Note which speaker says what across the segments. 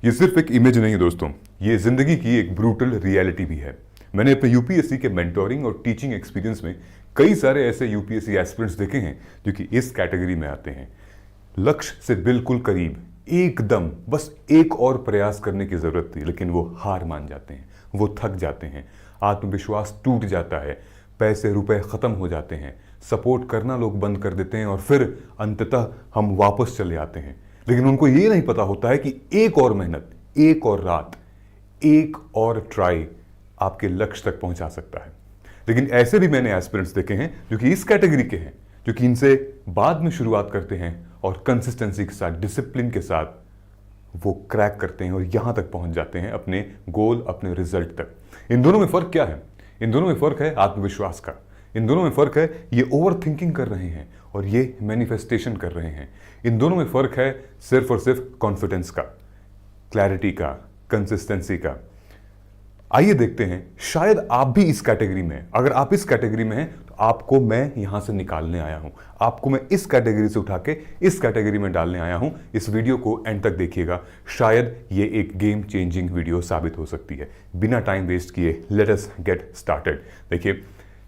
Speaker 1: ये सिर्फ एक इमेज नहीं है दोस्तों, ये जिंदगी की एक ब्रूटल रियलिटी भी है। मैंने अपने यूपीएससी के मेंटोरिंग और टीचिंग एक्सपीरियंस में कई सारे ऐसे यूपीएससी एस्पिरेंट्स देखे हैं जो कि इस कैटेगरी में आते हैं। लक्ष्य से बिल्कुल करीब, एकदम बस एक और प्रयास करने की जरूरत थी, लेकिन वो हार मान जाते हैं, वो थक जाते हैं, आत्मविश्वास टूट जाता है, पैसे रुपए खत्म हो जाते हैं, सपोर्ट करना लोग बंद कर देते हैं और फिर अंततः हम वापस चले आते हैं। लेकिन उनको ये नहीं पता होता है कि एक और मेहनत, एक और रात, एक और ट्राई आपके लक्ष्य तक पहुंचा सकता है। लेकिन ऐसे भी मैंने एस्पिरेंट्स देखे हैं जो कि इस कैटेगरी के हैं, जो कि इनसे बाद में शुरुआत करते हैं और कंसिस्टेंसी के साथ, डिसिप्लिन के साथ वो क्रैक करते हैं और यहां तक पहुंच जाते हैं अपने गोल, अपने रिजल्ट तक। इन दोनों में फर्क क्या है? इन दोनों में फर्क है आत्मविश्वास का। इन दोनों में फर्क है ये ओवर थिंकिंग कर रहे हैं और ये मैनिफेस्टेशन कर रहे हैं। इन दोनों में फर्क है सिर्फ और सिर्फ कॉन्फिडेंस का, क्लैरिटी का, कंसिस्टेंसी का। आइए देखते हैं, शायद आप भी इस कैटेगरी में हैं। अगर आप इस कैटेगरी में हैं तो आपको मैं यहां से निकालने आया हूं, आपको मैं इस कैटेगरी से उठा के इस कैटेगरी में डालने आया हूं। इस वीडियो को एंड तक देखिएगा, शायद ये एक गेम चेंजिंग वीडियो साबित हो सकती है। बिना टाइम वेस्ट किए लेट अस गेट स्टार्टेड। देखिए,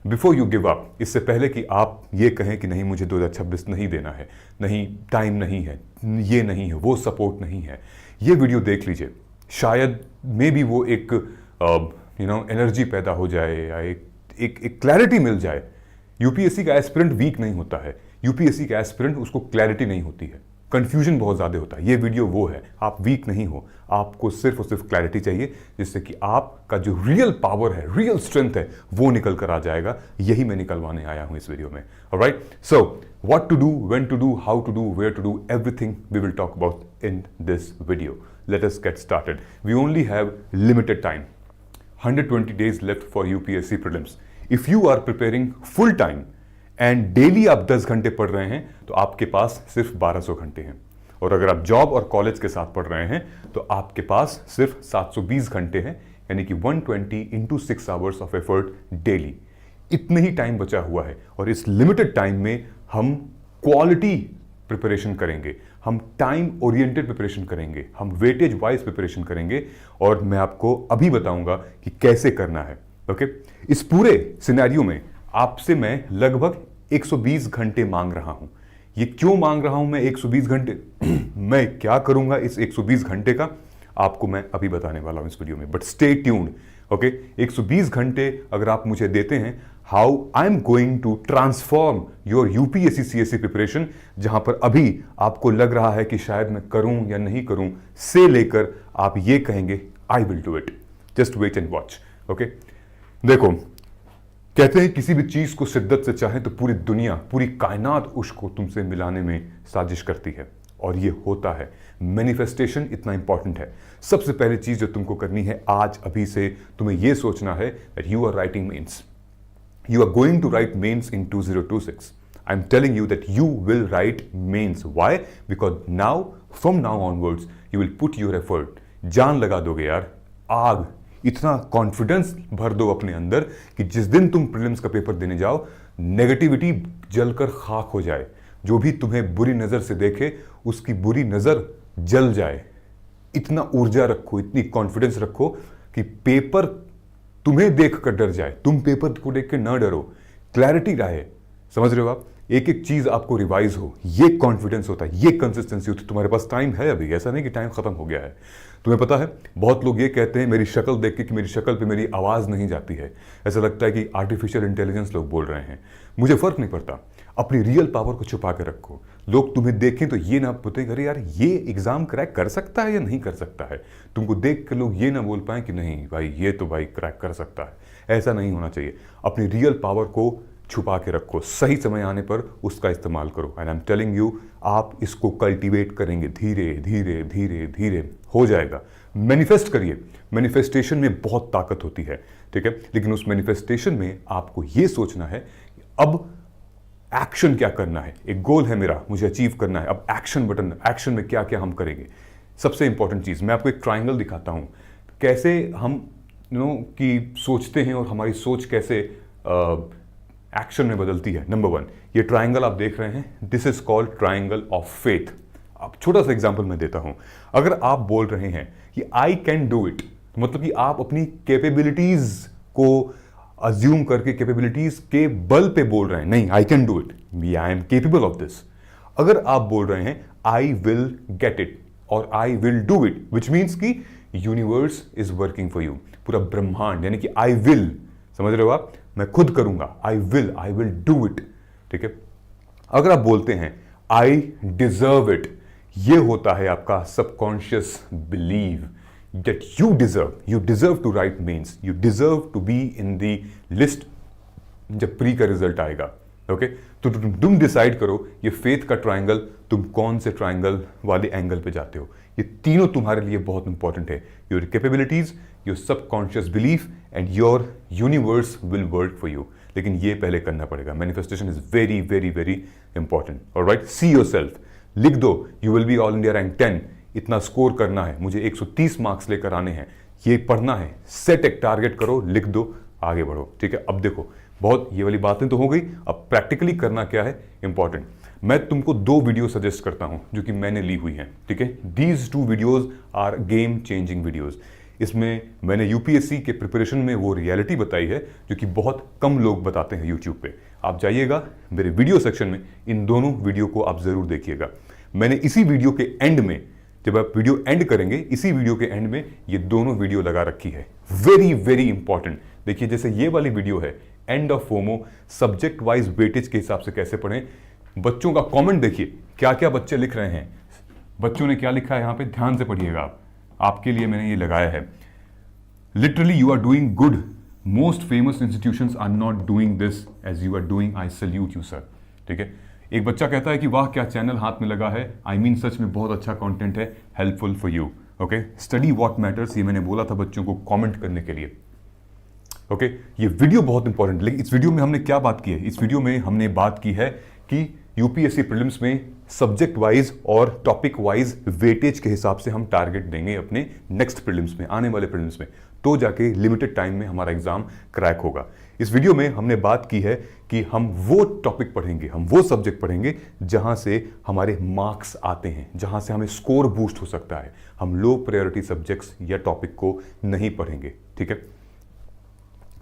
Speaker 1: बिफोर यू गिव अप, इससे पहले कि आप ये कहें कि नहीं मुझे 2026 नहीं देना है, नहीं टाइम नहीं है, ये नहीं है, वो सपोर्ट नहीं है, ये वीडियो देख लीजिए। शायद मे बी वो एक एनर्जी पैदा हो जाए या एक क्लैरिटी मिल जाए। यूपीएससी का एस्पिरेंट वीक नहीं होता है, यूपीएससी का एस्पिरेंट उसको क्लैरिटी नहीं होती है, कंफ्यूजन बहुत ज़्यादा होता है। ये वीडियो वो है, आप वीक नहीं हो, आपको सिर्फ और सिर्फ क्लैरिटी चाहिए, जिससे कि आपका जो रियल पावर है, रियल स्ट्रेंथ है, वो निकल कर आ जाएगा। यही मैं निकलवाने आया हूं इस वीडियो में। Alright, so what to do, when to do, how to do, where to do, everything we will talk about in this video. Let us get started. We only have limited time, 120 days left for UPSC prelims. If you are preparing full time and daily आप 10 घंटे पढ़ रहे हैं तो आपके पास सिर्फ 1200 घंटे हैं, और अगर आप जॉब और कॉलेज के साथ पढ़ रहे हैं तो आपके पास सिर्फ 720 घंटे हैं, यानी कि 120 into 6 hours of effort daily। इतने ही टाइम बचा हुआ है और इस लिमिटेड टाइम में हम क्वालिटी प्रिपरेशन करेंगे, हम टाइम ओरिएंटेड प्रिपरेशन करेंगे, हम वेटेज वाइज प्रिपरेशन करेंगे, और मैं आपको अभी बताऊंगा कि कैसे करना है। ओके, इस पूरे सिनेरियो में आपसे मैं लगभग 120 घंटे मांग रहा हूं। ये क्यों मांग रहा हूं मैं 120 घंटे? मैं क्या करूंगा इस 120 घंटे का, आपको मैं अभी बताने वाला हूं इस वीडियो में, बट स्टे ट्यून्ड। ओके, 120 घंटे अगर आप मुझे देते हैं, how I am going to transform your UPSC CSC preparation, जहां पर अभी आपको लग रहा है कि शायद मैं करूं या नहीं करूं, से लेकर आप ये कहेंगे I will do it. Just wait and watch. Okay, देखो, कहते हैं किसी भी चीज को शिद्दत से चाहे तो पूरी दुनिया, पूरी कायनात उसको तुमसे मिलाने में साजिश करती है, और ये होता है। मैनिफेस्टेशन इतना इंपॉर्टेंट है। सबसे पहली चीज जो तुमको करनी है आज, अभी से तुम्हें यह सोचना है that you are writing mains, you are going to write mains in 2026. I'm telling you that you will write mains. Why? Because now, from now onwards, you will put your effort. जान लगा दोगे यार, आग, इतना confidence भर दो अपने अंदर कि जिस दिन तुम प्रीलिम्स का पेपर देने जाओ, नेगेटिविटी जलकर खाक हो जाए। जो भी तुम्हें बुरी नजर से देखे, उसकी बुरी नजर जल जाए। इतना ऊर्जा रखो, इतनी कॉन्फिडेंस रखो कि पेपर तुम्हें देखकर डर जाए, तुम पेपर को देख के ना डरो, क्लैरिटी रहे। समझ रहे हो आप? एक एक चीज आपको रिवाइज हो, ये कॉन्फिडेंस होता है, ये कंसिस्टेंसी होती है। तुम्हारे पास टाइम है अभी, ऐसा नहीं कि टाइम खत्म हो गया है। तुम्हें पता है, बहुत लोग ये कहते हैं मेरी शक्ल देख के कि मेरी शक्ल पे मेरी आवाज नहीं जाती है, ऐसा लगता है कि आर्टिफिशियल इंटेलिजेंस लोग बोल रहे हैं। मुझे फर्क नहीं पड़ता, अपनी रियल पावर को छुपा के रखो। लोग तुम्हें देखें तो ये ना पूछें अरे यार ये एग्जाम क्रैक कर सकता है या नहीं कर सकता है। तुमको देख कर लोग ये ना बोल पाए कि नहीं भाई ये तो भाई क्रैक कर सकता है। ऐसा नहीं होना चाहिए। अपनी रियल पावर को छुपा के रखो, सही समय आने पर उसका इस्तेमाल करो। And I am telling you, आप इसको कल्टीवेट करेंगे, धीरे धीरे धीरे धीरे हो जाएगा। मैनिफेस्ट करिए, मैनिफेस्टेशन में बहुत ताकत होती है, ठीक है। लेकिन उस मैनिफेस्टेशन में आपको यह सोचना है अब एक्शन क्या करना है। एक गोल है मेरा, मुझे अचीव करना है, अब एक्शन बटन, एक्शन में क्या क्या हम करेंगे। सबसे इंपॉर्टेंट चीज, मैं आपको एक ट्राइंगल दिखाता हूं, कैसे हम कि सोचते हैं और हमारी सोच कैसे एक्शन में बदलती है। नंबर 1, ये ट्राइंगल आप देख रहे हैं, this is called triangle of faith. अब छोटा सा एग्जांपल मैं देता हूं। अगर आप बोल रहे हैं कि आई कैन डू इट, मतलब कि आप अपनी कैपेबिलिटीज को अज्यूम करके कैपेबिलिटीज के बल पे बोल रहे हैं, नहीं I can do it, I am capable of this. अगर आप बोल रहे हैं आई विल गेट इट और I will do it, which means कि universe is working for you, पूरा ब्रह्मांड, यानी कि आई विल, समझ रहे हो आप, मैं खुद करूंगा, आई विल डू इट, ठीक है। अगर आप बोलते हैं आई डिजर्व इट, ये होता है आपका subconscious believe that you deserve to write means you deserve to be in the list जब प्री का रिजल्ट आएगा, ओके। तो तुम डिसाइड करो ये फेथ का ट्रायंगल, तुम कौन से ट्रायंगल वाले एंगल पे जाते हो। ये तीनों तुम्हारे लिए बहुत इंपॉर्टेंट है, your capabilities, your subconscious belief and your universe will work for you. लेकिन ये पहले करना पड़ेगा। Manifestation is very very very important. Alright, see yourself, लिख दो you will be all India rank 10, इतना स्कोर करना है, मुझे 130 मार्क्स लेकर आने हैं, ये पढ़ना है, सेट एक टारगेट करो, लिख दो, आगे बढ़ो, ठीक है। अब देखो, बहुत ये वाली बातें तो हो गई, अब प्रैक्टिकली करना क्या है इंपॉर्टेंट। मैं तुमको 2 वीडियो सजेस्ट करता हूं जो कि मैंने ली हुई हैं, ठीक है। These 2 videos are game changing videos. इसमें मैंने यूपीएससी के प्रिपरेशन में वो रियलिटी बताई है जो कि बहुत कम लोग बताते हैं यूट्यूब पे। आप जाइएगा मेरे वीडियो सेक्शन में, इन दोनों वीडियो को आप जरूर देखिएगा। मैंने इसी वीडियो के एंड में, जब आप वीडियो एंड करेंगे, इसी वीडियो के एंड में ये दोनों वीडियो लगा रखी है, वेरी वेरी इंपॉर्टेंट। देखिए, जैसे ये वाली वीडियो है end of FOMO, subject wise weightage के हिसाब से कैसे पढ़ें। बच्चों का कमेंट देखिए, क्या क्या बच्चे लिख रहे हैं, बच्चों ने क्या लिखा है यहाँ पे, ध्यान से पढ़िएगा आप, आपके लिए मैंने ये लगाया है। Literally you are doing good, most famous institutions are not doing this as you are doing, I salute you sir, ठीक है। एक बच्चा कहता है कि वाह क्या चैनल हाथ में लगा है, आई मीन सच में बहुत अच्छा कंटेंट है, helpful for you, okay. Study what matters, ये मैंने बोला था बच्चों को कमेंट करने के लिए, ओके। ये वीडियो बहुत इंपॉर्टेंट। लेकिन इस वीडियो में हमने क्या बात की है, इस वीडियो में हमने बात की है कि यूपीएससी प्रीलिम्स में सब्जेक्ट वाइज और टॉपिक वाइज वेटेज के हिसाब से हम टारगेट देंगे अपने नेक्स्ट प्रीलिम्स में, आने वाले प्रीलिम्स में, तो जाके लिमिटेड टाइम में हमारा एग्जाम क्रैक होगा। इस वीडियो में हमने बात की है कि हम वो टॉपिक पढ़ेंगे, हम वो सब्जेक्ट पढ़ेंगे जहां से हमारे मार्क्स आते हैं, जहां से हमें स्कोर बूस्ट हो सकता है। हम लो प्रायोरिटी सब्जेक्ट्स या टॉपिक को नहीं पढ़ेंगे, ठीक है।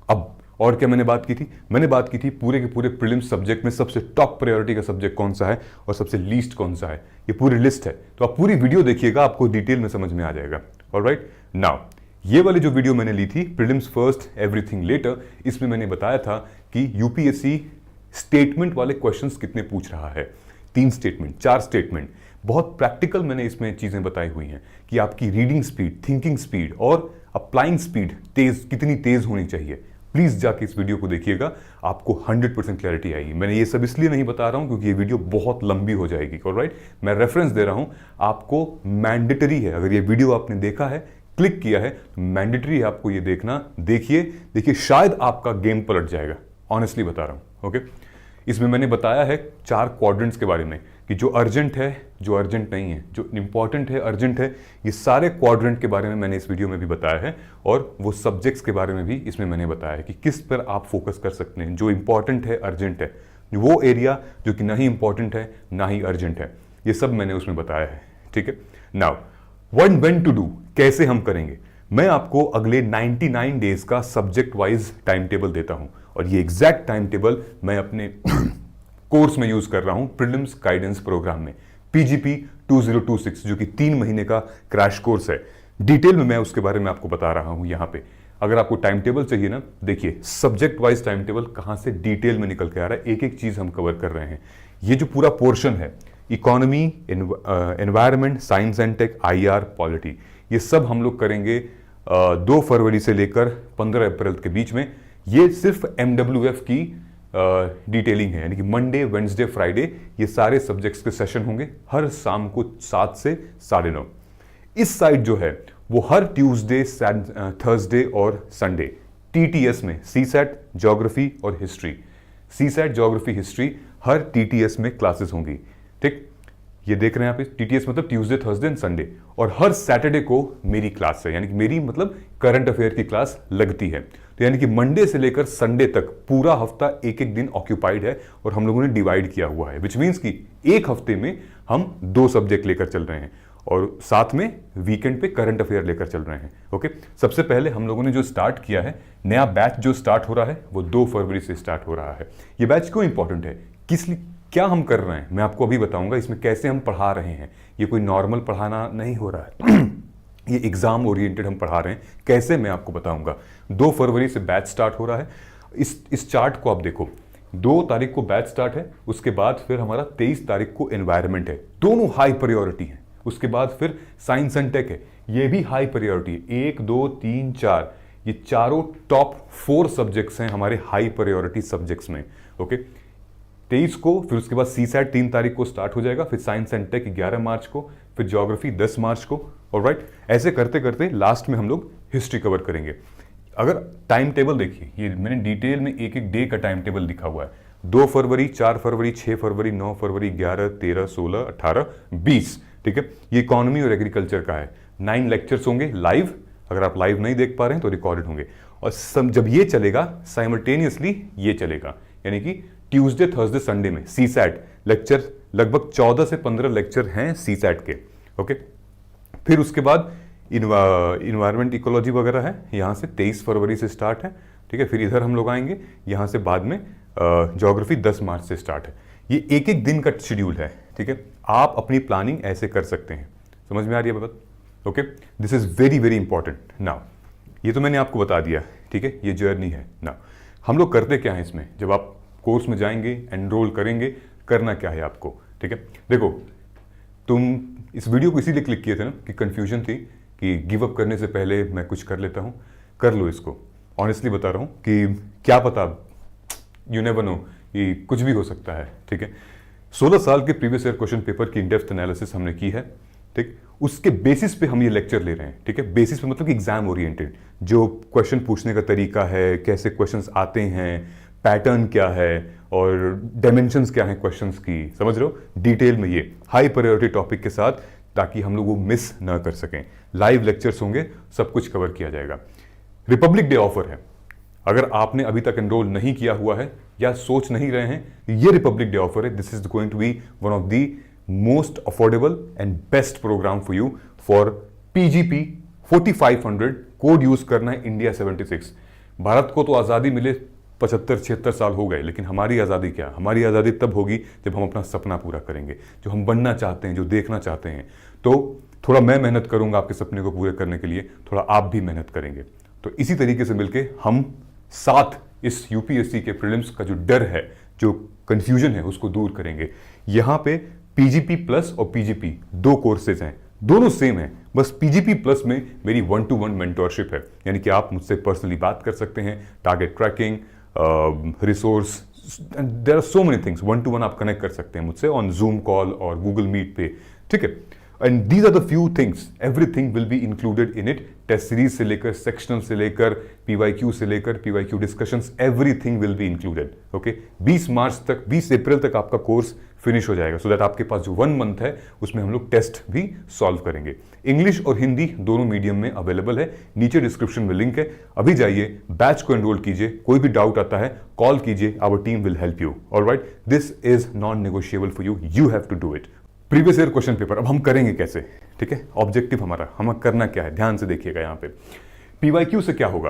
Speaker 1: अब और क्या मैंने बात की थी, मैंने बात की थी पूरे के पूरे प्रीलिम्स सब्जेक्ट में सबसे टॉप प्रायोरिटी का सब्जेक्ट कौन सा है और सबसे लीस्ट कौन सा है, ये पूरी लिस्ट है। तो आप पूरी वीडियो देखिएगा, आपको डिटेल में समझ में आ जाएगा। ऑलराइट, नाउ ये वाली जो वीडियो मैंने ली थी, प्रीलिम्स फर्स्ट एवरीथिंग लेटर, इसमें मैंने बताया था कि यूपीएससी स्टेटमेंट वाले क्वेश्चंस कितने पूछ रहा है। 3 स्टेटमेंट, 4 स्टेटमेंट, बहुत प्रैक्टिकल मैंने इसमें चीजें बताई हुई हैं कि आपकी रीडिंग स्पीड, थिंकिंग स्पीड और अप्लाइंग स्पीड कितनी तेज होनी चाहिए। प्लीज जाके इस वीडियो को देखिएगा, आपको 100% क्लैरिटी आएगी। मैंने ये सब इसलिए नहीं बता रहा हूं क्योंकि ये वीडियो बहुत लंबी हो जाएगी, ऑलराइट। मैं रेफरेंस दे रहा हूं, आपको मैंडेटरी है, अगर ये वीडियो आपने देखा है, क्लिक किया है, मैंडेटरी है आपको ये देखना। देखिए शायद आपका गेम पलट जाएगा, ऑनेस्टली बता रहा हूं, ओके। इसमें मैंने बताया है 4 क्वाड्रेंट्स के बारे में कि जो अर्जेंट है, जो अर्जेंट नहीं है, जो इंपॉर्टेंट है, अर्जेंट है, ये सारे क्वाड्रेंट के बारे में मैंने इस वीडियो में भी बताया है। और वो सब्जेक्ट्स के बारे में भी इसमें मैंने बताया है कि किस पर आप फोकस कर सकते हैं, जो इंपॉर्टेंट है, अर्जेंट है, वो एरिया जो कि ना ही इंपॉर्टेंट है ना ही अर्जेंट है, ये सब मैंने उसमें बताया है, ठीक है। नाउ व्हेन टू डू, कैसे हम करेंगे, मैं आपको अगले 99 डेज का सब्जेक्ट वाइज टाइम टेबल देता हूं और ये एग्जैक्ट टाइम टेबल मैं अपने कोर्स में यूज कर रहा हूं, प्रीलिम्स गाइडेंस प्रोग्राम में, पीजीपी 2026, जो कि 3 महीने का क्रैश कोर्स है। डिटेल में मैं उसके बारे में आपको बता रहा हूं यहां पे। अगर आपको टाइम टेबल चाहिए ना, देखिए सब्जेक्ट वाइज टाइम टेबल कहां से डिटेल में निकल के आ रहा है, एक एक चीज हम कवर कर रहे हैं। ये जो पूरा पोर्शन है, economy, environment, science and tech, IR, polity, ये सब हम लोग करेंगे 2 फरवरी से लेकर 15 अप्रैल के बीच में। ये सिर्फ MWF की डिटेलिंग है, यानी कि मंडे, वेडनेसडे, फ्राइडे ये सारे सब्जेक्ट्स के सेशन होंगे हर शाम को 7 से 9:30। इस साइड जो है वो हर ट्यूसडे, थर्सडे और संडे TTS में, CSAT, ज्योग्राफी और हिस्ट्री, CSAT, ज्योग्राफी, हिस्ट्री हर TTS में क्लासेस होंगी, ठीक। ये देख रहे हैं आप, TTS मतलब ट्यूसडे, थर्सडे एंड संडे। और हर सैटरडे को मेरी क्लास है, यानी कि मेरी मतलब करंट अफेयर की क्लास लगती है। तो यानी कि मंडे से लेकर संडे तक पूरा हफ्ता एक एक दिन ऑक्यूपाइड है और हम लोगों ने डिवाइड किया हुआ है, विच मीन्स कि एक हफ्ते में हम 2 सब्जेक्ट लेकर चल रहे हैं और साथ में वीकेंड पे करंट अफेयर लेकर चल रहे हैं। ओके, सबसे पहले हम लोगों ने जो स्टार्ट किया है, नया बैच जो स्टार्ट हो रहा है वो 2 फरवरी से स्टार्ट हो रहा है। ये बैच क्यों इंपॉर्टेंट है, किस लिए, क्या हम कर रहे हैं, मैं आपको अभी बताऊंगा। इसमें कैसे हम पढ़ा रहे हैं, ये कोई नॉर्मल पढ़ाना नहीं हो रहा है ये एग्जाम ओरिएंटेड हम पढ़ा रहे हैं। कैसे, मैं आपको बताऊंगा। 2 फरवरी से बैच स्टार्ट हो रहा है। इस चार्ट को आप देखो, 2 तारीख को बैच स्टार्ट है, उसके बाद फिर हमारा 23 तारीख को एनवायरमेंट है, दोनों हाई प्रायोरिटी है। उसके बाद फिर साइंस एंड टेक है, ये भी हाई प्रायोरिटी है। 1 2 3 4 ये चारों टॉप 4 सब्जेक्ट्स हैं हमारे हाई प्रायोरिटी सब्जेक्ट्स में। ओके, 23 को, फिर उसके बाद सीसैट 3 तारीख को स्टार्ट हो जाएगा, फिर साइंस एंड टेक 11 मार्च को, फिर ज्योग्राफी 10 मार्च को। ऑलराइट, ऐसे करते करते लास्ट में हम लोग हिस्ट्री कवर करेंगे। अगर टाइम टेबल देखिए, ये मैंने डिटेल में एक एक डे का टाइम टेबल लिखा हुआ है। 2 फरवरी, 4 फरवरी, 6 फरवरी, 9 फरवरी, 11, 13, 16, 18, 20, ठीक है। ये इकोनॉमी और एग्रीकल्चर का है। 9 लेक्चर्स होंगे लाइव, अगर आप लाइव नहीं देख पा रहे हैं तो रिकॉर्डेड होंगे। और जब ये चलेगा साइमल्टेनियसली ये चलेगा, यानी कि ट्यूसडे, थर्सडे, संडे में सीसैट लेक्चर, लगभग 14 से 15 लेक्चर हैं सीसैट के। ओके, फिर उसके बाद इन्वायरमेंट इकोलॉजी वगैरह है, यहाँ से 23 फरवरी से स्टार्ट है, ठीक है। फिर इधर हम लोग आएंगे, यहाँ से बाद में ज्योग्राफी 10 मार्च से स्टार्ट है। ये एक एक दिन का शेड्यूल है, ठीक है। आप अपनी प्लानिंग ऐसे कर सकते हैं। समझ में आ रही है बात? Okay, this is very very important. Now ये तो मैंने आपको बता दिया, ठीक है, ये जर्नी है। नाउ हम लोग करते क्या है इसमें, जब आप कोर्स में जाएंगे, एनरोल करेंगे, करना क्या है आपको, ठीक है। देखो, तुम इस वीडियो को इसीलिए क्लिक किए थे ना कि कंफ्यूजन थी कि गिव अप करने से पहले मैं कुछ कर लेता हूं। कर लो इसको, ऑनेस्टली बता रहा हूं कि क्या पता, यू नेवर नो, कि कुछ भी हो सकता है, ठीक है। 16 साल के प्रीवियस ईयर क्वेश्चन पेपर की इन-डेप्थ एनालिसिस हमने की है, ठीक। उसके बेसिस पे हम ये लेक्चर ले रहे हैं, ठीक है। बेसिस पे मतलब कि एग्जाम ओरिएंटेड, जो क्वेश्चन पूछने का तरीका है, कैसे क्वेश्चंस आते हैं, पैटर्न क्या है और डायमेंशंस क्या हैं क्वेश्चंस की, समझ रहे हो, डिटेल में ये हाई प्रायोरिटी टॉपिक के साथ, ताकि हम लोग वो मिस ना कर सकें। लाइव लेक्चर्स होंगे, सब कुछ कवर किया जाएगा। रिपब्लिक डे ऑफर है, अगर आपने अभी तक एनरोल नहीं किया हुआ है या सोच नहीं रहे हैं, ये रिपब्लिक डे ऑफर है। This is going to be one of the most affordable and best program for you for PGP 4500। Code use करना है इंडिया 76। भारत को तो आज़ादी मिले 75-76 साल हो गए, लेकिन हमारी आज़ादी क्या, हमारी आज़ादी तब होगी जब हम अपना सपना पूरा करेंगे, जो हम बनना चाहते हैं, जो देखना चाहते हैं। तो थोड़ा मैं मेहनत करूंगा आपके सपने को पूरे करने के लिए, थोड़ा आप भी मेहनत करेंगे। तो इसी तरीके से मिलके हम साथ इस यूपीएससी के प्रीलिम्स का जो डर है, जो कंफ्यूजन है, उसको दूर करेंगे। यहाँ पे पीजीपी प्लस और पीजीपी 2 कोर्सेज हैं, दोनों सेम हैं, बस पीजीपी प्लस में मेरी 1-to-1 मेंटोरशिप है, यानी कि आप मुझसे पर्सनली बात कर सकते हैं, target tracking, resource, there are so many things. 1-to-1 आप कनेक्ट कर सकते हैं मुझसे ऑन जूम कॉल और गूगल मीट पे, ठीक है। And these are the few things, everything will be included in it. Test series से लेकर, सेक्शनल से लेकर, पीवाईक्यू से लेकर, PYQ discussions, everything will be included. Okay, 20 मार्च तक, 20 अप्रैल तक आपका कोर्स फिनिश हो जाएगा, सो दैट आपके पास जो 1 मंथ है उसमें हम लोग टेस्ट भी सॉल्व करेंगे। इंग्लिश और हिंदी दोनों मीडियम में अवेलेबल है, नीचे डिस्क्रिप्शन में लिंक है, अभी जाइए, बैच को एनरोल कीजिए। कोई भी डाउट आता है कॉल कीजिए, our team will help you. Alright, this is non negotiable for you, you have to do it. Previous year question paper अब हम करेंगे कैसे, ठीक है। ऑब्जेक्टिव हमारा, हम करना क्या है, ध्यान से देखिएगा। यहाँ पे पीवाईक्यू से क्या होगा,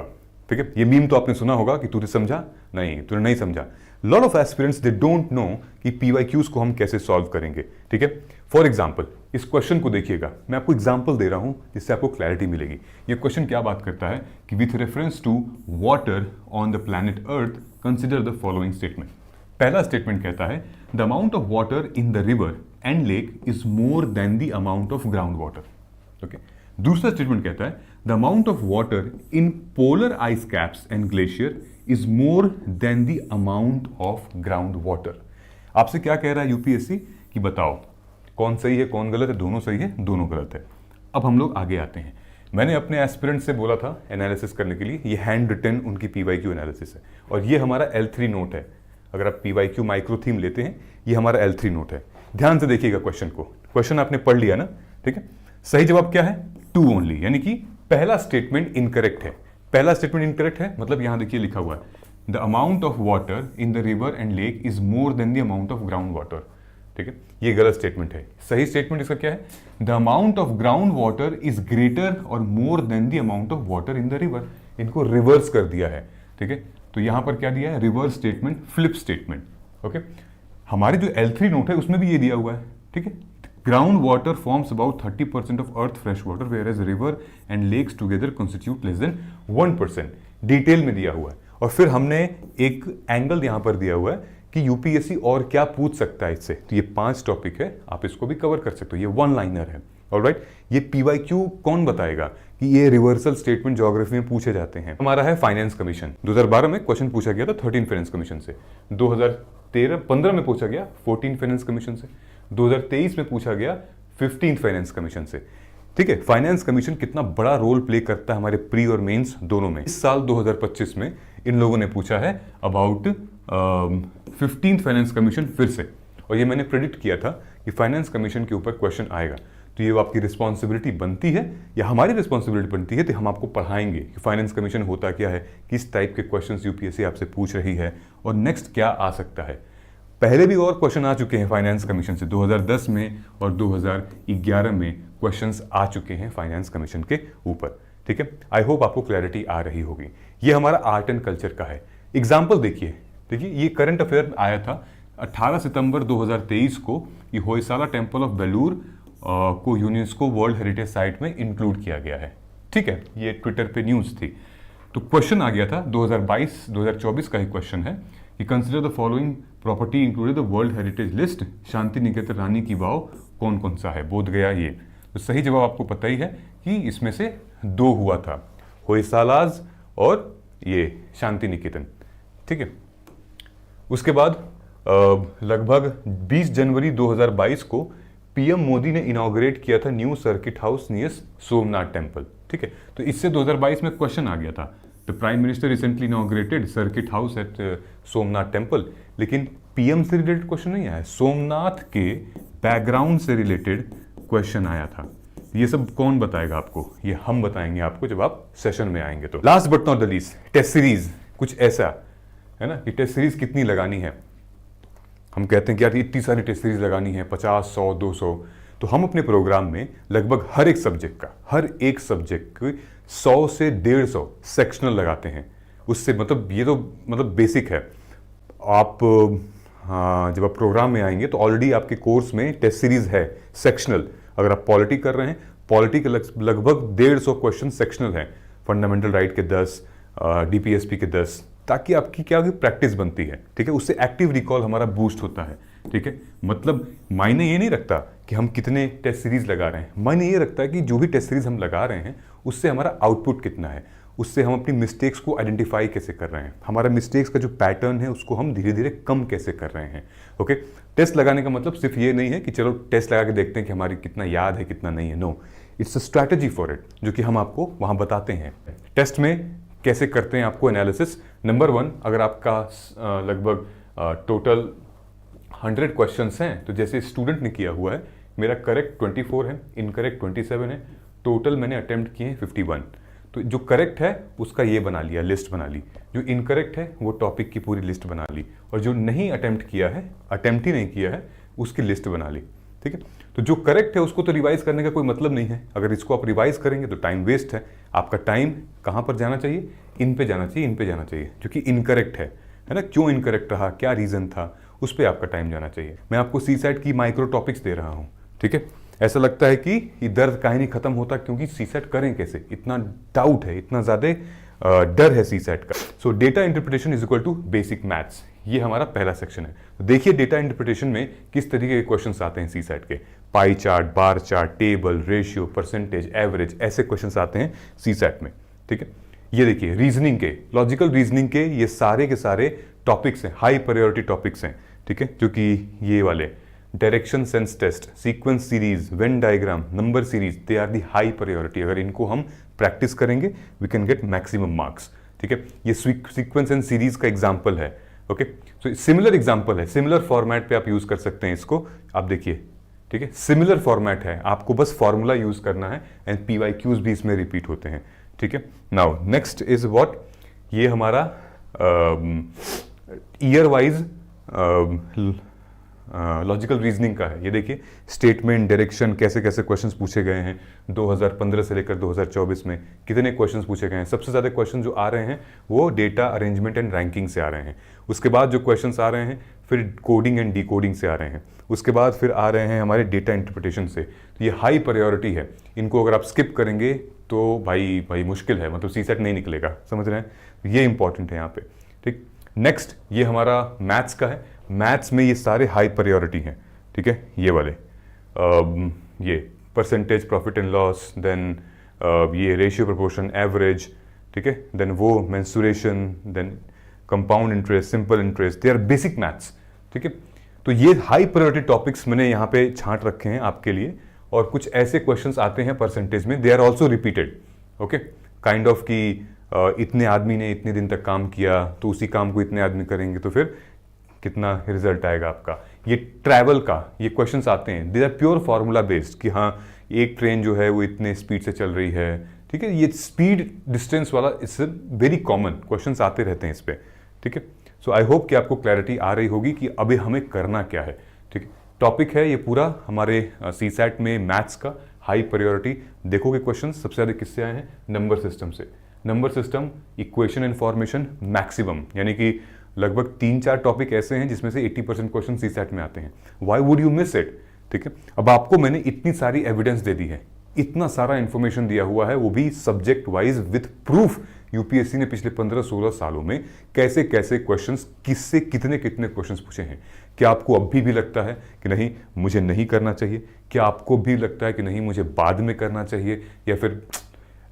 Speaker 1: ठीक है। ये मीम तो आपने सुना होगा कि तूने समझा नहीं, तूने नहीं समझा। Lot of aspirants they don't know कि पीवाईक्यूज को हम कैसे सॉल्व करेंगे, ठीक है। फॉर एग्जाम्पल, इस क्वेश्चन को देखिएगा, मैं आपको एग्जाम्पल दे रहा हूं जिससे आपको क्लैरिटी मिलेगी। ये क्वेश्चन क्या बात करता है कि with reference to water on the planet earth consider the following statement. पहला स्टेटमेंट कहता है the amount of water in the river and lake is more than the amount of ground water. Okay, दूसरा statement कहता है the amount of water in polar ice caps and glacier is more than the amount of ground water. आपसे क्या कह रहा है UPSC कि बताओ कौन सही है, कौन गलत है? दोनों सही है, दोनों गलत है। अब हम लोग आगे आते हैं। मैंने अपने एस्पिरेंट से बोला था एनालिसिस करने के लिए, ये हैंड रिटन उनकी पीवाईक्यू एनालिसिस है और ये हमारा L3 नोट है। अगर आप पीवाईक्यू माइक्रो थीम लेते हैं, ये हमारा L3 नोट है। ध्यान से देखिएगा क्वेश्चन को, क्वेश्चन आपने पढ़ लिया ना, ठीक है। सही जवाब क्या है? 2 ओनली, यानी कि पहला स्टेटमेंट इनकरेक्ट है। पहला स्टेटमेंट इनकरेक्ट है मतलब यहां देखिए लिखा हुआ है the amount of water in the river and lake is more than the amount of ground water, ठीक है, ये गलत स्टेटमेंट है। सही स्टेटमेंट इसका क्या है? The amount of ground water is greater और more than the amount of water in the river. इनको रिवर्स कर दिया है, ठीक है। तो यहां पर क्या दिया है? Reverse statement, flip statement. Okay, हमारे जो L3 नोट है उसमें भी ये दिया हुआ है, ठीक है। Ground water forms about 30% of earth fresh water, whereas river and lakes together constitute less than 1%। Detail में दिया हुआ है। और फिर हमने एक एंगल यहां पर दिया हुआ है कि यूपीएससी और क्या पूछ सकता है इससे। तो ये 5 टॉपिक है, आप इसको भी कवर कर सकते हो। ये 1 लाइनर है, ऑलराइट। ये पीवाईक्यू कौन बताएगा कि ये रिवर्सल स्टेटमेंट ज्योग्राफी में पूछे जाते हैं? हमारा है फाइनेंस कमीशन। 2012 में क्वेश्चन पूछा गया था 13 फाइनेंस कमीशन से। 2015 में पूछा गया 14 फाइनेंस कमीशन से। 2023 में पूछा गया 15 फाइनेंस कमीशन से, ठीक है। फाइनेंस कमीशन कितना बड़ा रोल प्ले करता है हमारे प्री और मेंस दोनों में। इस साल 2025 में इन लोगों ने पूछा है अबाउट 15th फाइनेंस कमीशन फिर से, और ये मैंने प्रेडिक्ट किया था कि फाइनेंस कमीशन के ऊपर क्वेश्चन आएगा। तो ये आपकी रिस्पॉन्सिबिलिटी बनती है या हमारी रिस्पॉन्सिबिलिटी बनती है, तो हम आपको पढ़ाएंगे कि फाइनेंस कमीशन होता क्या है, किस टाइप के क्वेश्चंस यूपीएससी आपसे पूछ रही है और नेक्स्ट क्या आ सकता है। पहले भी और क्वेश्चन आ चुके हैं फाइनेंस कमीशन से, 2010 में और 2011 में क्वेश्चंस आ चुके हैं फाइनेंस कमीशन के ऊपर, ठीक है। आई होप आपको क्लैरिटी आ रही होगी। ये हमारा आर्ट एंड कल्चर का है। एग्जाम्पल देखिए, ये करंट अफेयर आया था 18 सितंबर 2023 को। ये होयसाला टेम्पल ऑफ बेलूर को यूनेस्को वर्ल्ड हेरिटेज साइट में इंक्लूड किया गया है, ठीक है। ये ट्विटर पे न्यूज थी। तो क्वेश्चन आ गया था 2022-2024 का ही क्वेश्चन है कि consider the following property included the world heritage list. Shantiniketan Rani ki Vav कौन कौन सा है? बोध गया ये। तो सही जवाब आपको पता ही है कि इसमें से 2 हुआ था, होयसालाज और ये शांति निकेतन, ठीक है। उसके बाद लगभग 20 जनवरी 2022 को पीएम मोदी ने इनॉग्रेट किया था new circuit house near Somnath temple, ठीक है। तो इससे 2022 में क्वेश्चन आ गया था, the prime minister recently inaugurated circuit house at Somnath temple. लेकिन पीएम से रिलेटेड क्वेश्चन नहीं आया, सोमनाथ के बैकग्राउंड से रिलेटेड क्वेश्चन आया था। ये सब कौन बताएगा आपको? ये हम बताएंगे आपको जब आप सेशन में आएंगे। तो last but not the least, test series कुछ ऐसा है ना कि टेस्ट सीरीज कितनी लगानी है। हम कहते हैं कि यार इतनी सारी टेस्ट सीरीज लगानी है, 50, 100, 200। तो हम अपने प्रोग्राम में लगभग हर एक सब्जेक्ट के 100 से 150 सेक्शनल लगाते हैं। उससे मतलब ये तो मतलब बेसिक है। आप हाँ, जब आप प्रोग्राम में आएंगे तो ऑलरेडी आपके कोर्स में टेस्ट सीरीज है सेक्शनल। अगर आप पॉलिटी कर रहे हैं, पॉलिटी के लगभग 150 क्वेश्चन सेक्शनल हैं। फंडामेंटल राइट के 10, डीपीएसपी के 10, ताकि आपकी क्या प्रैक्टिस बनती है, ठीक है। उससे एक्टिव रिकॉल हमारा बूस्ट होता है, ठीक है। मतलब मायने ये नहीं रखता कि हम कितने टेस्ट सीरीज लगा रहे हैं, मायने ये रखता है कि जो भी टेस्ट सीरीज हम लगा रहे हैं उससे हमारा आउटपुट कितना है, उससे हम अपनी मिस्टेक्स को आइडेंटिफाई कैसे कर रहे हैं, हमारा मिस्टेक्स का जो पैटर्न है उसको हम धीरे धीरे कम कैसे कर रहे हैं। ओके, टेस्ट लगाने का मतलब सिर्फ ये नहीं है कि चलो टेस्ट लगा के देखते हैं कि हमारी कितना याद है कितना नहीं है। No, it's a strategy for it, जो कि हम आपको वहां बताते हैं। टेस्ट में कैसे करते हैं आपको एनालिसिस। नंबर 1, अगर आपका लगभग टोटल 100 क्वेश्चंस हैं, तो जैसे स्टूडेंट ने किया हुआ है, मेरा करेक्ट 24 है, इनकरेक्ट 27 है, टोटल मैंने अटेम्प्ट किए हैं 51। तो जो करेक्ट है उसका ये बना लिया, लिस्ट बना ली। जो इनकरेक्ट है वो टॉपिक की पूरी लिस्ट बना ली, और जो नहीं अटेम्प्ट किया है, अटेम्प्ट ही नहीं किया है, उसकी लिस्ट बना ली। ठीक है, तो जो करेक्ट है उसको तो रिवाइज करने का कोई मतलब नहीं है। अगर इसको आप रिवाइज करेंगे तो टाइम वेस्ट है। आपका टाइम कहाँ पर जाना चाहिए? इन पे जाना चाहिए, इन पे जाना चाहिए, जो कि इनकरेक्ट है ना। क्यों इनकरेक्ट रहा, क्या रीजन था, उस पर आपका टाइम जाना चाहिए। मैं आपको सीसेट की माइक्रो टॉपिक्स दे रहा हूँ, ठीक है। ऐसा लगता है कि ये दर्द काहे नहीं खत्म होता, क्योंकि सीसेट करें कैसे, इतना डाउट है, इतना ज्यादा डर है सीसेट का। So data interpretation is equal to basic maths, ये हमारा पहला सेक्शन है। तो देखिए डेटा इंटरप्रिटेशन में किस तरीके के क्वेश्चंस आते हैं सीसेट के। Pie chart, bar chart, table, ratio, percentage, average, ऐसे क्वेश्चंस आते हैं सीसेट में, ठीक है। ये देखिए रीजनिंग के, लॉजिकल रीजनिंग के ये सारे के सारे टॉपिक्स हैं, हाई प्रायोरिटी टॉपिक्स हैं, ठीक है। जो कि ये वाले direction sense test, sequence series, Venn diagram, number series, they are the high priority. अगर इनको हम प्रैक्टिस करेंगे we can get maximum marks, ठीक है। ये सीक्वेंस एंड सीरीज का एग्जाम्पल है। ओके, सो सिमिलर एग्जाम्पल है, सिमिलर फॉर्मेट पे आप यूज कर सकते हैं इसको। आप देखिए, ठीक है, सिमिलर फॉर्मेट है, आपको बस फॉर्मूला यूज करना है एंड पीवाईक्यूज भी इसमें रिपीट होते हैं, ठीक है। नाउ नेक्स्ट इज व्हाट, ये हमारा ईयर वाइज लॉजिकल रीजनिंग का है। ये देखिए स्टेटमेंट, डायरेक्शन, कैसे कैसे क्वेश्चंस पूछे गए हैं 2015 से लेकर 2024 में कितने क्वेश्चंस पूछे गए हैं। सबसे ज़्यादा क्वेश्चन जो आ रहे हैं वो डेटा अरेंजमेंट एंड रैंकिंग से आ रहे हैं। उसके बाद जो क्वेश्चंस आ रहे हैं फिर कोडिंग एंड डिकोडिंग से आ रहे हैं। उसके बाद फिर आ रहे हैं हमारे डेटा इंटरप्रिटेशन से। तो ये हाई प्रायोरिटी है, इनको अगर आप स्किप करेंगे तो भाई मुश्किल है, मतलब सीसेट नहीं निकलेगा, समझ रहे हैं। ये इंपॉर्टेंट है यहाँ पे, ठीक। नेक्स्ट ये हमारा मैथ्स का है। मैथ्स में ये सारे हाई प्रायोरिटी हैं, ठीक है। ये वाले ये percentage, profit and loss, then ये रेशियो, प्रोपोर्शन, एवरेज, ठीक है। देन वो mensuration, then compound interest, simple interest, they are basic maths, ठीक है। तो ये हाई प्रायोरिटी टॉपिक्स मैंने यहाँ पे छांट रखे हैं आपके लिए। और कुछ ऐसे क्वेश्चंस आते हैं परसेंटेज में, they are also repeated, okay, kind of कि इतने आदमी ने इतने दिन तक काम किया तो उसी काम को इतने आदमी करेंगे तो फिर कितना रिजल्ट आएगा आपका। ये ट्रैवल का ये क्वेश्चंस आते हैं, they are pure formula based कि हाँ एक ट्रेन जो है वो इतने स्पीड से चल रही है, ठीक है। ये स्पीड डिस्टेंस वाला इट्स वेरी कॉमन क्वेश्चंस आते रहते हैं इस पर, ठीक है। सो आई होप कि आपको क्लैरिटी आ रही होगी कि अभी हमें करना क्या है, ठीक है। टॉपिक है ये पूरा हमारे सीसैट में मैथ्स का हाई प्रायोरिटी। देखोगे क्वेश्चन सबसे ज़्यादा किससे आए हैं, नंबर सिस्टम से। Number system, equation and formation, maximum, यानी कि लगभग 3-4 टॉपिक ऐसे हैं जिसमें से 80% क्वेश्चन सीसैट में आते हैं। Why would you miss it, ठीक है। अब आपको मैंने इतनी सारी एविडेंस दे दी है, इतना सारा इंफॉर्मेशन दिया हुआ है, वो भी subject wise with proof. UPSC ने पिछले 15-16 सालों में कैसे कैसे क्वेश्चंस, किससे कितने कितने क्वेश्चंस पूछे हैं। क्या आपको अभी भी लगता है कि नहीं मुझे नहीं करना चाहिए? क्या आपको भी लगता है कि नहीं मुझे बाद में करना चाहिए? या फिर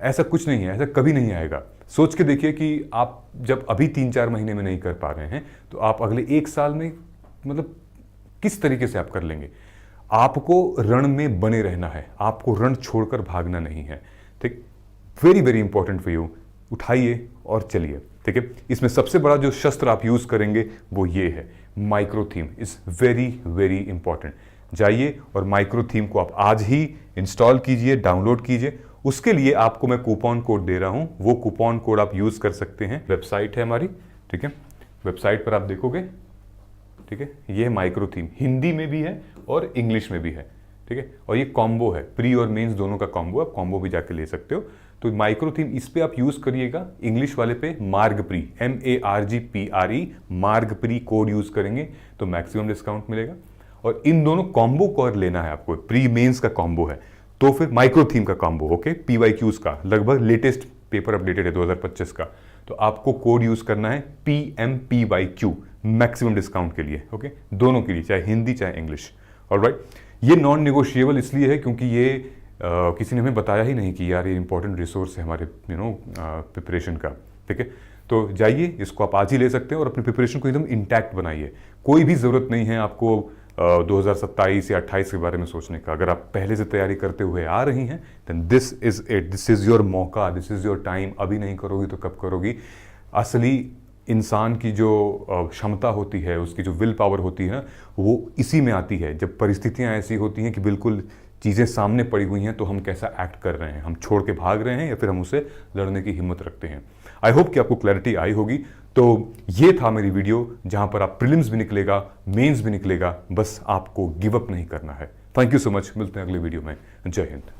Speaker 1: ऐसा कुछ नहीं है, ऐसा कभी नहीं आएगा। सोच के देखिए कि आप जब अभी 3-4 महीने में नहीं कर पा रहे हैं तो आप अगले 1 साल में मतलब किस तरीके से आप कर लेंगे। आपको रण में बने रहना है, आपको रण छोड़कर भागना नहीं है, ठीक। Very very important for you. उठाइए और चलिए, ठीक है। इसमें सबसे बड़ा जो शस्त्र आप यूज करेंगे वो ये है, micro theme is very very important. जाइए और माइक्रो थीम को आप आज ही इंस्टॉल कीजिए, डाउनलोड कीजिए। उसके लिए आपको मैं कूपन कोड दे रहा हूं, वो कूपन कोड आप यूज कर सकते हैं। वेबसाइट है हमारी, ठीक है। वेबसाइट पर आप देखोगे, ठीक है, ये माइक्रो थीम हिंदी में भी है और इंग्लिश में भी है, ठीक है। और ये कॉम्बो है, प्री और मेंस दोनों का कॉम्बो, आप कॉम्बो भी जाके ले सकते हो। तो माइक्रो थीम इस पे आप यूज करिएगा। इंग्लिश वाले पे मार्ग प्री, MARGPRE, मार्ग प्री कोड यूज करेंगे तो मैक्सिमम डिस्काउंट मिलेगा। और इन दोनों कॉम्बो को लेना है आपको, प्री मेंस का कॉम्बो है तो फिर माइक्रो थीम का कॉम्बो, ओके। PYQs का लगभग लेटेस्ट पेपर अपडेटेड है 2025 का, तो आपको कोड यूज करना है PMPYQ, मैक्सिमम डिस्काउंट के लिए, ओके। दोनों के लिए, चाहे हिंदी चाहे इंग्लिश। ऑलराइट, ये नॉन नेगोशिएबल इसलिए है क्योंकि ये किसी ने हमें बताया ही नहीं कि यार ये इंपॉर्टेंट रिसोर्स है हमारे प्रिपरेशन का, ठीक है। तो जाइए, इसको आप आज ही ले सकते हैं और अपनी प्रिपरेशन को एकदम इंटैक्ट बनाइए। कोई भी ज़रूरत नहीं है आपको 2027 या 28 के बारे में सोचने का। अगर आप पहले से तैयारी करते हुए आ रही हैं then this is it, this is your मौका, दिस इज योर टाइम। अभी नहीं करोगी तो कब करोगी। असली इंसान की जो क्षमता होती है, उसकी जो विल पावर होती है, वो इसी में आती है जब परिस्थितियां ऐसी होती हैं कि बिल्कुल चीज़ें सामने पड़ी हुई हैं तो हम कैसा एक्ट कर रहे हैं, हम छोड़ के भाग रहे हैं या फिर हम उसे लड़ने की हिम्मत रखते हैं। आई होप कि आपको क्लैरिटी आई होगी। तो ये था मेरी वीडियो जहां पर आप प्रीलिम्स भी निकलेगा, मेंस भी निकलेगा, बस आपको गिव अप नहीं करना है। थैंक यू सो मच, मिलते हैं अगले वीडियो में। जय हिंद।